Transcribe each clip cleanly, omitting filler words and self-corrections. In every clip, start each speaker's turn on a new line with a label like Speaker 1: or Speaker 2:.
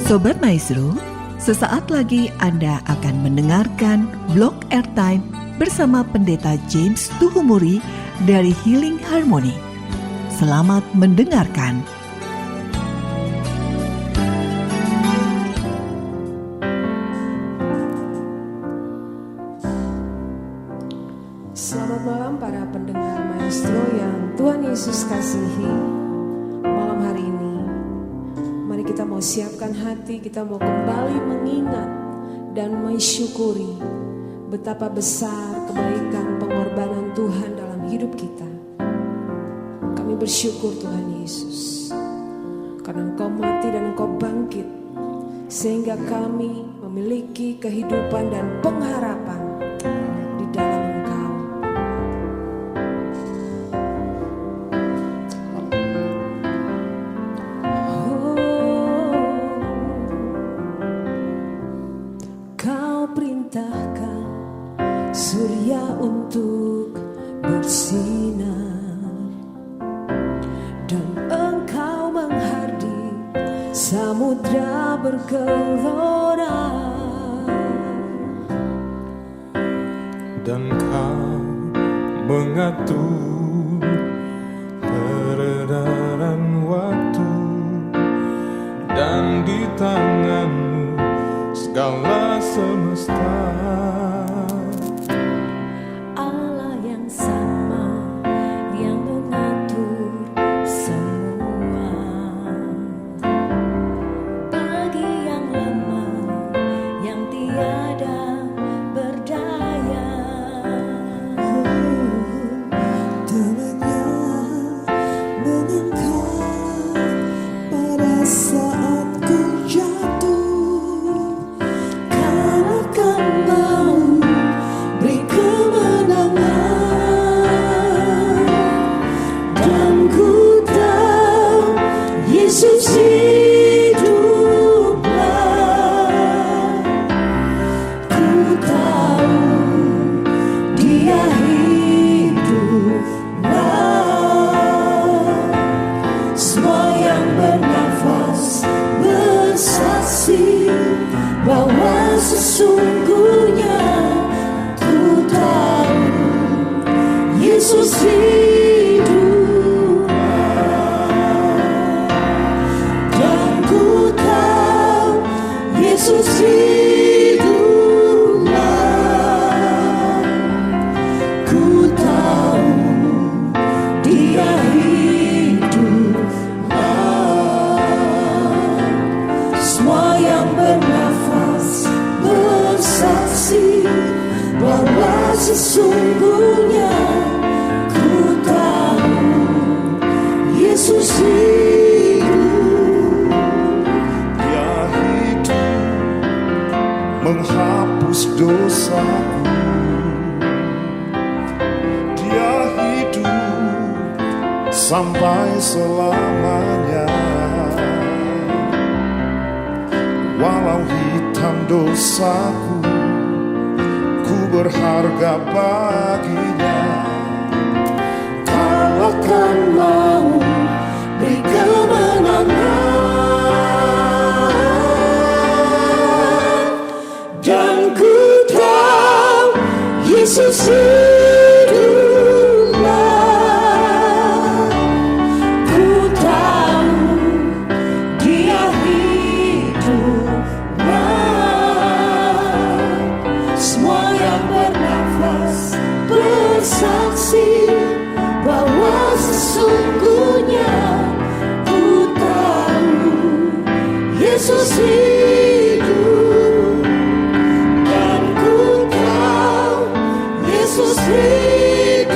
Speaker 1: Sobat Maestro, sesaat lagi Anda akan mendengarkan Blog Airtime bersama Pendeta James Tuhumuri dari Healing Harmony. Selamat mendengarkan.
Speaker 2: Selamat malam para pendengar Maestro yang Tuhan Yesus kasihi. Malam hari ini mari kita mau siapkan hati, kita mau kembali mengingat dan mensyukuri betapa besar kebaikan pengorbanan Tuhan dalam hidup kita. Kami bersyukur Tuhan Yesus, karena Engkau mati dan Engkau bangkit, sehingga kami memiliki kehidupan dan pengharapan di dalam Engkau. Kau perintahkan surya untuk bersinar, dan Engkau menghardi samudra bergelora,
Speaker 3: dan Kau mengatur peredaran waktu, dan di tangan-Mu segala semesta.
Speaker 4: Allah yang sama, yang mengatur semua, bagi yang lemah, yang tiada berdaya.
Speaker 5: Tangannya mengangkat pada saat ku jatuh. Kau akan mau beri kemenangan, dan ku tahu Yesus hiduplah. Ku tahu Dia hiduplah. Semua yang bernafas bersaksi bahwa sesungguhnya ku tahu Yesus hiduplah, dan ku tahu Yesus hiduplah. Ku tahu Dia hiduplah. Semua yang bernafas bersaksi bahwa sesungguhnya ku tahu Yesus hidup.
Speaker 3: Dia hidup menghapus dosaku. Dia hidup sampai selamanya. Walau hitam dosaku, ku berharga baginya.
Speaker 5: Kau akan mau beri kemenangan, dan ku tahu Yesus hiduplah. Ku tahu Dia hiduplah. Semua yang bernafas bersaksi bahwa sesungguhnya ku tahu Yesus hidup, dan ku tahu Yesus hiduplah.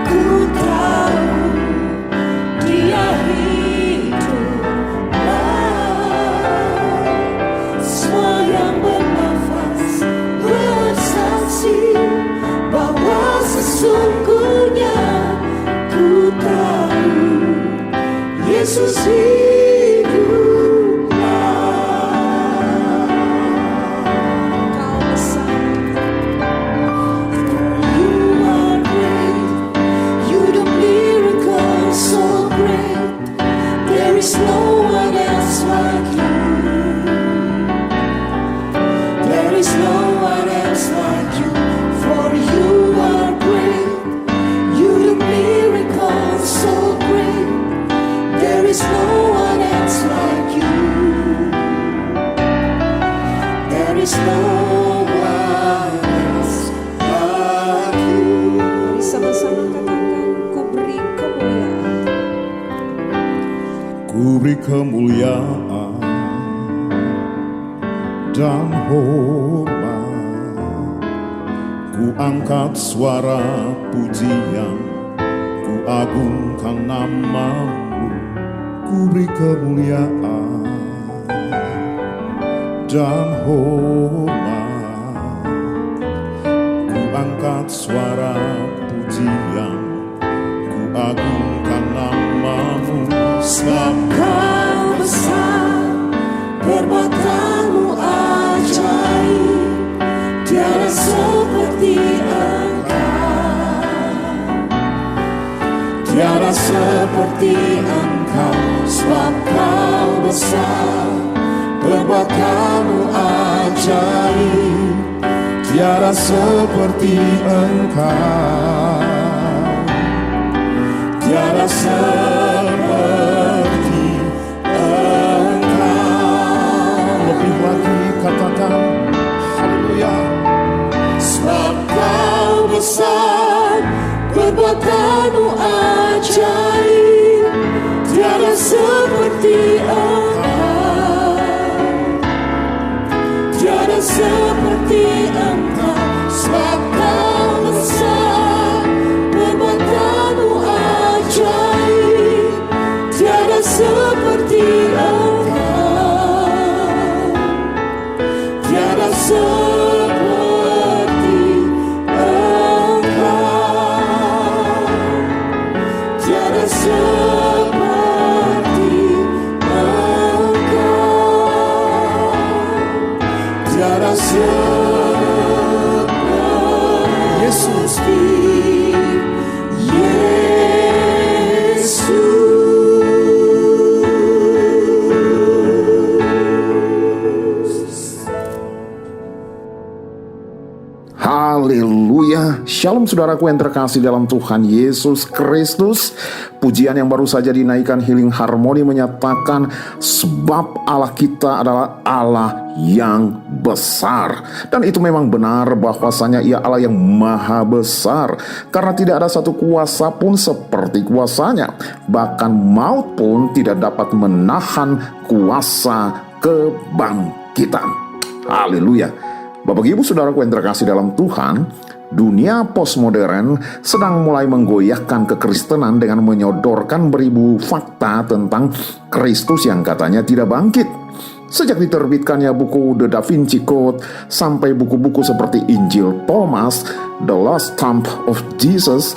Speaker 5: Ku tahu Dia hiduplah. Semua yang bernafas bersaksi bahwa sesungguhnya ku tahu Yesus hiduplah. Kau besar, You are great, You do miracles so great.
Speaker 3: ku beri kemuliaan dan hormat, ku angkat suara pujian, ku agungkan namamu, ku beri kemuliaan dan hormat, ku angkat suara pujian, ku agungkan namamu.
Speaker 5: Sebab kau besar, perbuatanmu ajaib, tiada seperti engkau, tiada seperti engkau. Sebab kau besar, perbuatanmu ajaib,
Speaker 3: Tiada seperti engkau, tiada seperti engkau. Lebih lagi katakan haleluya.
Speaker 5: sebab kau besar, perbuatanmu ajaib, tiada seperti engkau, tiada seperti engkau. Sebab kau besar, perbuatanmu ajaib, tiada seperti engkau, tiada seperti engkau, tiada seperti engkau, tiada seperti
Speaker 3: Yesus,
Speaker 5: Yesus.
Speaker 6: Haleluya. Shalom saudaraku yang terkasih dalam Tuhan Yesus Kristus. Pujian yang baru saja dinaikkan Healing Harmony menyatakan sebab Allah kita adalah Allah yang besar. Dan itu memang benar bahwasanya Ia Allah yang maha besar, karena tidak ada satu kuasa pun seperti kuasanya. Bahkan maut pun tidak dapat menahan kuasa kebangkitan. Haleluya. Bapak Ibu saudaraku yang terkasih dalam Tuhan, dunia postmodern sedang mulai menggoyahkan kekristenan dengan menyodorkan beribu fakta tentang Kristus yang katanya tidak bangkit. Sejak diterbitkannya buku The Da Vinci Code sampai buku-buku seperti Injil Thomas, The Last Stamp of Jesus,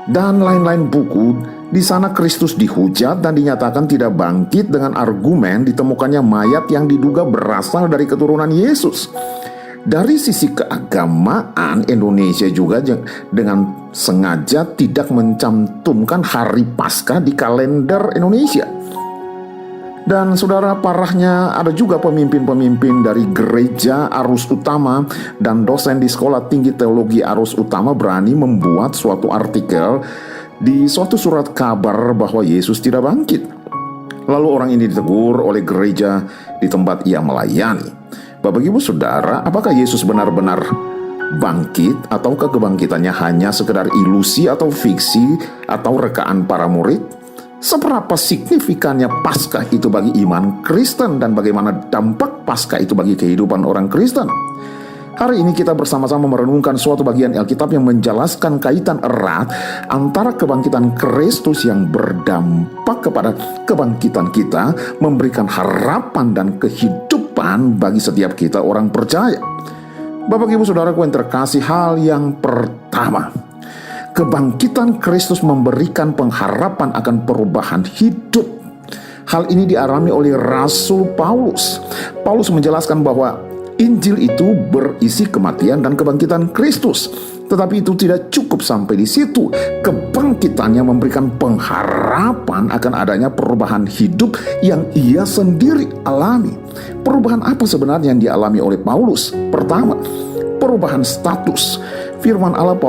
Speaker 6: dan lain-lain buku, di sana Kristus dihujat dan dinyatakan tidak bangkit dengan argumen ditemukannya mayat yang diduga berasal dari keturunan Yesus. Dari sisi keagamaan, Indonesia juga dengan sengaja tidak mencantumkan hari Paskah di kalender Indonesia. Dan saudara, parahnya ada juga pemimpin-pemimpin dari gereja Arus Utama dan dosen di Sekolah Tinggi Teologi Arus Utama berani membuat suatu artikel di suatu surat kabar bahwa Yesus tidak bangkit. Lalu orang ini ditegur oleh gereja di tempat ia melayani. Bapak Ibu Saudara, apakah Yesus benar-benar bangkit ataukah kebangkitannya hanya sekedar ilusi atau fiksi atau rekaan para murid? Seberapa signifikannya Paskah itu bagi iman Kristen dan bagaimana dampak Paskah itu bagi kehidupan orang Kristen? Hari ini kita bersama-sama merenungkan suatu bagian Alkitab yang menjelaskan kaitan erat antara kebangkitan Kristus yang berdampak kepada kebangkitan kita, memberikan harapan dan kehidupan bagi setiap kita orang percaya. Bapak Ibu Saudaraku yang terkasih, hal yang pertama, kebangkitan Kristus memberikan pengharapan akan perubahan hidup. Hal ini dialami oleh Rasul Paulus. Paulus menjelaskan bahwa Injil itu berisi kematian dan kebangkitan Kristus. Tetapi itu tidak cukup sampai di situ. Kebangkitannya memberikan pengharapan akan adanya perubahan hidup yang ia sendiri alami. Perubahan apa sebenarnya yang dialami oleh Paulus? Pertama, perubahan status. Firman Allah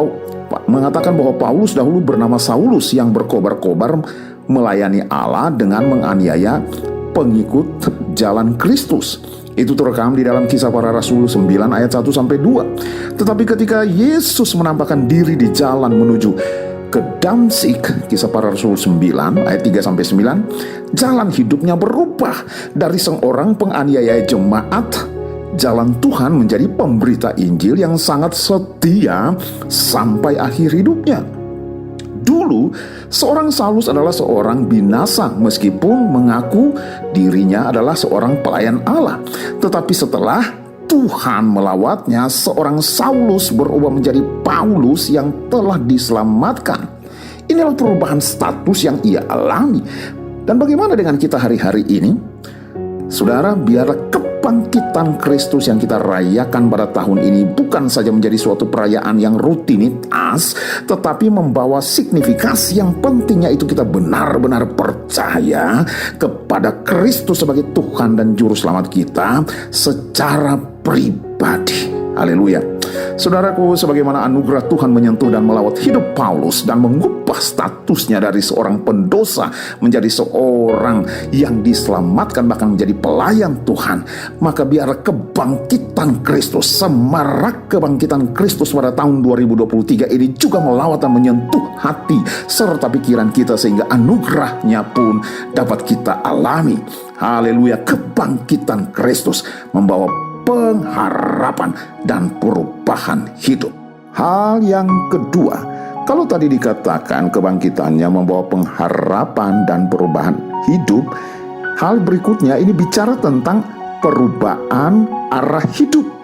Speaker 6: mengatakan bahwa Paulus dahulu bernama Saulus yang berkobar-kobar melayani Allah dengan menganiaya pengikut jalan Kristus. Itu terekam di dalam Kisah Para Rasul 9 ayat 1-2. Tetapi ketika Yesus menampakkan diri di jalan menuju ke Damsyik, Kisah Para Rasul 9 ayat 3-9, jalan hidupnya berubah dari seorang penganiaya jemaat. Jalan Tuhan menjadi pemberita Injil yang sangat setia sampai akhir hidupnya. Dulu, seorang Saulus adalah seorang binasa meskipun mengaku dirinya adalah seorang pelayan Allah. Tetapi setelah Tuhan melawatnya, seorang Saulus berubah menjadi Paulus yang telah diselamatkan. Inilah perubahan status yang ia alami. Dan bagaimana dengan kita hari-hari ini? Saudara, biarlah kebangkitan Kristus yang kita rayakan pada tahun ini bukan saja menjadi suatu perayaan yang rutinitas, tetapi membawa signifikasi yang pentingnya itu kita benar-benar percaya kepada Kristus sebagai Tuhan dan Juru Selamat kita secara pribadi. Haleluya. Saudaraku, sebagaimana anugerah Tuhan menyentuh dan melawat hidup Paulus dan mengubah statusnya dari seorang pendosa menjadi seorang yang diselamatkan, bahkan menjadi pelayan Tuhan, maka biar kebangkitan Kristus, semarak kebangkitan Kristus pada tahun 2023 ini juga melawat dan menyentuh hati serta pikiran kita, sehingga anugerahnya pun dapat kita alami. Haleluya. Kebangkitan Kristus membawa pengharapan dan perubahan hidup. Hal yang kedua, kalau tadi dikatakan kebangkitannya membawa pengharapan dan perubahan hidup, hal berikutnya ini bicara tentang perubahan arah hidup.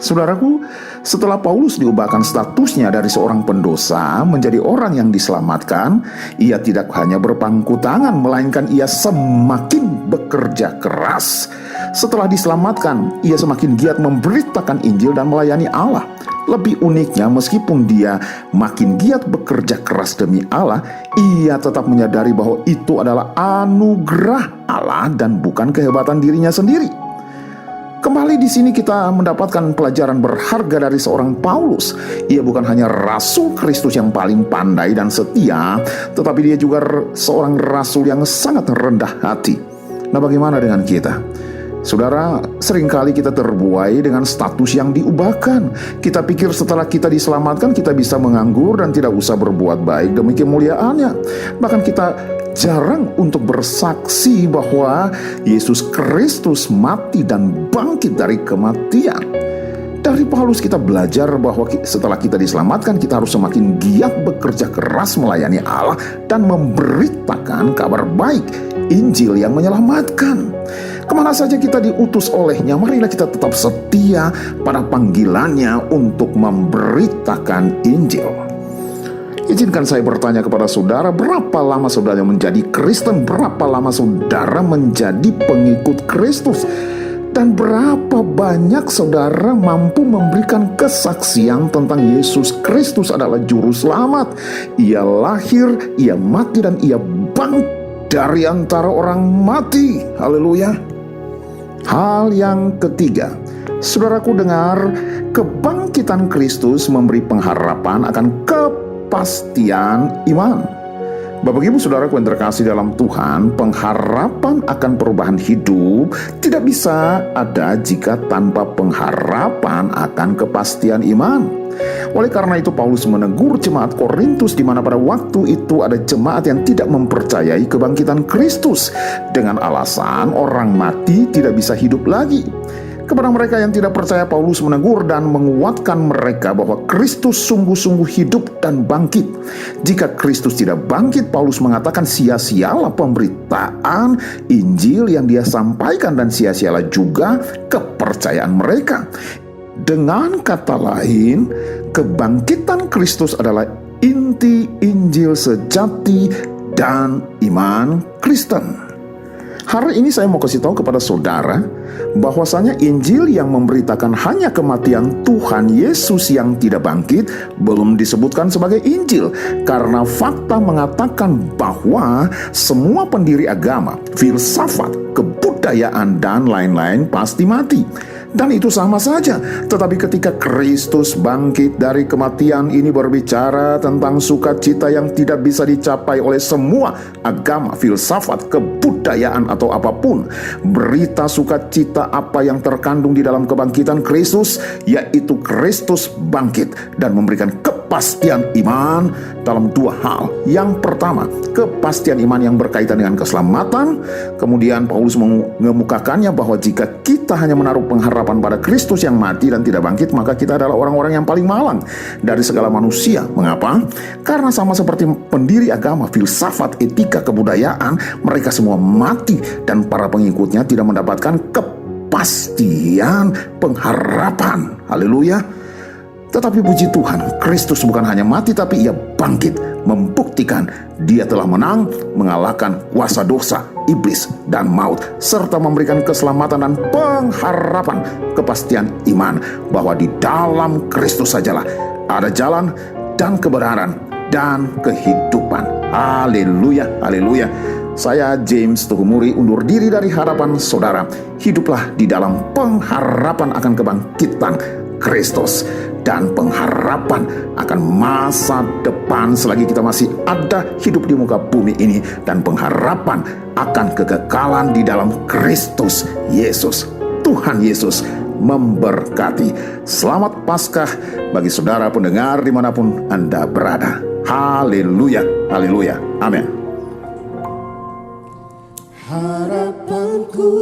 Speaker 6: Saudaraku, setelah Paulus diubahkan statusnya dari seorang pendosa menjadi orang yang diselamatkan, ia tidak hanya berpangku tangan, melainkan ia semakin bekerja keras. Setelah diselamatkan, ia semakin giat memberitakan Injil dan melayani Allah. Lebih uniknya, meskipun dia makin giat bekerja keras demi Allah, ia tetap menyadari bahwa itu adalah anugerah Allah dan bukan kehebatan dirinya sendiri. Kembali di sini kita mendapatkan pelajaran berharga dari seorang Paulus. Ia bukan hanya rasul Kristus yang paling pandai dan setia, tetapi dia juga seorang rasul yang sangat rendah hati. Nah, bagaimana dengan kita? Saudara, seringkali kita terbuai dengan status yang diubahkan. Kita pikir setelah kita diselamatkan, kita bisa menganggur dan tidak usah berbuat baik demi kemuliaannya. Bahkan kita jarang untuk bersaksi bahwa Yesus Kristus mati dan bangkit dari kematian. Dari Paulus kita belajar bahwa setelah kita diselamatkan, kita harus semakin giat bekerja keras melayani Allah dan memberitakan kabar baik, Injil yang menyelamatkan. Kemana saja kita diutus olehnya, marilah kita tetap setia pada panggilannya untuk memberitakan Injil. Izinkan saya bertanya kepada saudara, berapa lama saudara menjadi Kristen? Berapa lama saudara menjadi pengikut Kristus? Dan berapa banyak saudara mampu memberikan kesaksian tentang Yesus Kristus adalah Juru Selamat? Ia lahir, ia mati, dan ia bangkit dari antara orang mati. Haleluya. Hal yang ketiga, saudaraku dengar, kebangkitan Kristus memberi pengharapan akan kepastian iman. Bapak Ibu Saudaraku yang terkasih dalam Tuhan, pengharapan akan perubahan hidup tidak bisa ada jika tanpa pengharapan akan kepastian iman. Oleh karena itu Paulus menegur jemaat Korintus, di mana pada waktu itu ada jemaat yang tidak mempercayai kebangkitan Kristus dengan alasan orang mati tidak bisa hidup lagi. Kepada mereka yang tidak percaya, Paulus menegur dan menguatkan mereka bahwa Kristus sungguh-sungguh hidup dan bangkit. Jika Kristus tidak bangkit, Paulus mengatakan sia-sialah pemberitaan Injil yang dia sampaikan dan sia-sialah juga kepercayaan mereka. Dengan kata lain, kebangkitan Kristus adalah inti Injil sejati dan iman Kristen. Hari ini saya mau kasih tahu kepada saudara bahwasanya Injil yang memberitakan hanya kematian Tuhan Yesus yang tidak bangkit belum disebutkan sebagai Injil, karena fakta mengatakan bahwa semua pendiri agama, filsafat, kebudayaan, dan lain-lain pasti mati. Dan itu sama saja. Tetapi ketika Kristus bangkit dari kematian, ini berbicara tentang sukacita yang tidak bisa dicapai oleh semua agama, filsafat, kebudayaan, atau apapun. Berita sukacita apa yang terkandung di dalam kebangkitan Kristus, yaitu Kristus bangkit dan memberikan kepastian kepastian iman dalam dua hal. Yang pertama, kepastian iman yang berkaitan dengan keselamatan. Kemudian Paulus mengemukakannya bahwa jika kita hanya menaruh pengharapan pada Kristus yang mati dan tidak bangkit, maka kita adalah orang-orang yang paling malang dari segala manusia. Mengapa? Karena sama seperti pendiri agama, filsafat, etika, kebudayaan, mereka semua mati dan para pengikutnya tidak mendapatkan kepastian pengharapan. Haleluya. Tetapi puji Tuhan, Kristus bukan hanya mati tapi ia bangkit, membuktikan dia telah menang, mengalahkan kuasa dosa, iblis, dan maut, serta memberikan keselamatan dan pengharapan, kepastian iman bahwa di dalam Kristus sajalah ada jalan dan kebenaran dan kehidupan. Haleluya, haleluya. Saya James Tuhumuri undur diri dari harapan saudara. Hiduplah di dalam pengharapan akan kebangkitan Kristus dan pengharapan akan masa depan selagi kita masih ada hidup di muka bumi ini, dan pengharapan akan kekekalan di dalam Kristus Yesus. Tuhan Yesus memberkati. Selamat Paskah bagi saudara pendengar dimanapun Anda berada. Haleluya, haleluya, amin.
Speaker 5: Harapanku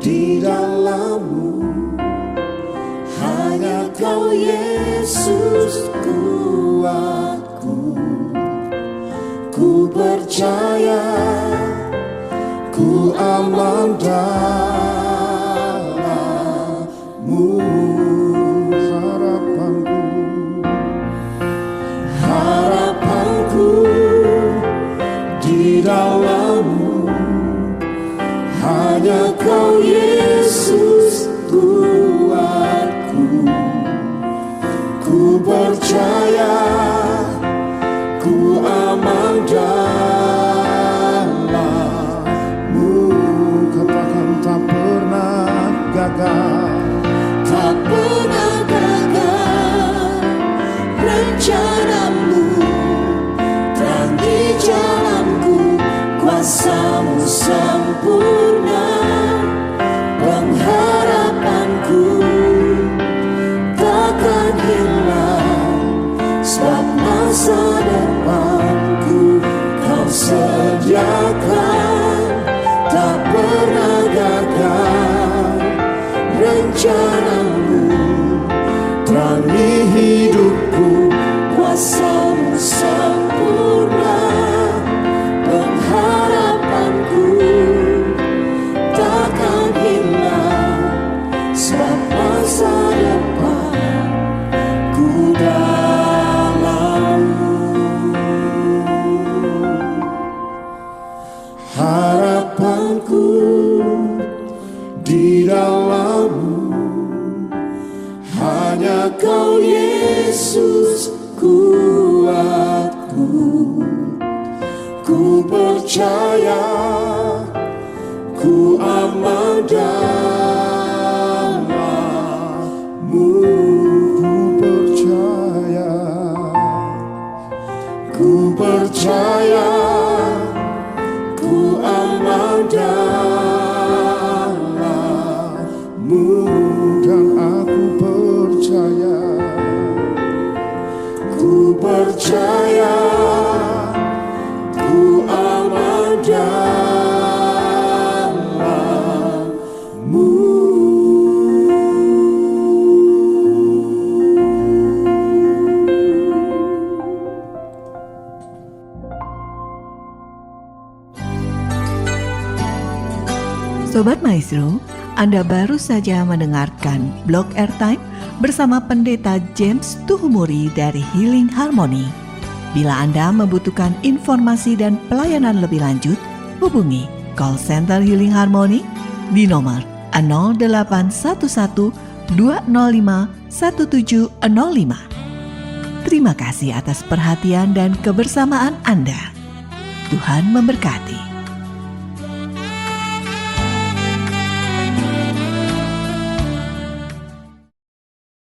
Speaker 5: di dalam-Mu, hanya Kau Yesus kuatku. Ku percaya, ku aman dalam-Mu. Harapanku di dalam-Mu, hanya Kau Yesus kuatku. Ku percaya, ku aman dalam-Mu.
Speaker 3: Katakan tak pernah gagal,
Speaker 5: Tak pernah gagal rencana-Mu, terang di jalanku, kuasa-Mu sempurna. Pengharapanku takkan hilang, sebab masa depanku Kau sediakan. Tak pernah gagal rencana-Mu, terangi hidupku, kuasa-Mu sempurna. Pengharapanku takkan hilang, sebab masa depan ku dalam-Mu. Harapanku di dalam-Mu, hanya Kau Yesus kuatku. Ku percaya, ku aman dalam-Mu. Ku percaya, ku aman dalam-Mu.
Speaker 3: dan aku percaya.
Speaker 5: Ku percaya, ku aman dalam-Mu.
Speaker 1: Sobat Maestro, Anda baru saja mendengarkan Blog Airtime bersama Pendeta James Tuhumuri dari Healing Harmony. Bila Anda membutuhkan informasi dan pelayanan lebih lanjut, hubungi call center Healing Harmony di nomor 0811 205 1705. Terima kasih atas perhatian dan kebersamaan Anda. Tuhan memberkati.